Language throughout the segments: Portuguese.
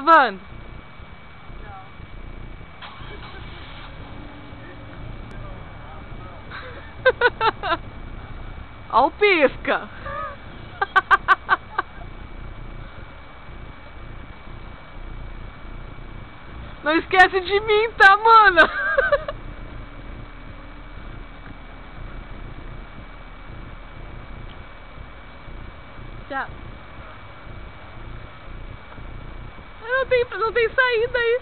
Gravando? Ó o pisca. Não esquece de mim, tá, mano? Tchau. Não tem saída aí.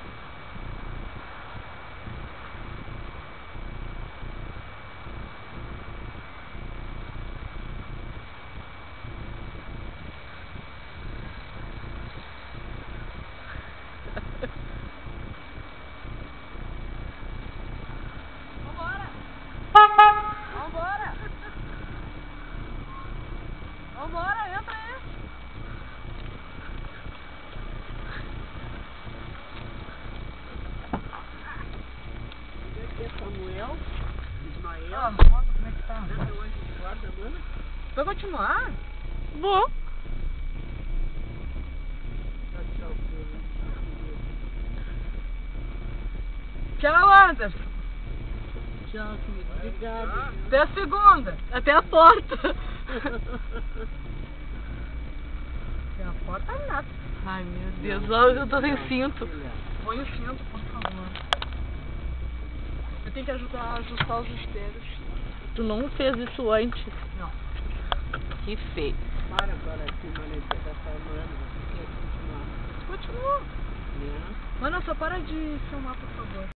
Vambora, entra aí. Aqui é Samuel, Ismael. Ah, como é que tá? Guarda, mano. Vai continuar? Vou. Tchau, Anderson. Tchau, querido. Obrigado. Até a segunda. Até a porta. Até a porta nada. Ai, meu Deus. Eu tô sem cinto. Põe o cinto, por favor. Eu tenho que ajudar a ajustar os esteiros. Tu não fez isso antes? Não. Que feio. Para agora aqui, mano. Você tá falando. Você quer continuar? Continua. Não. Mano, só para de filmar, por favor.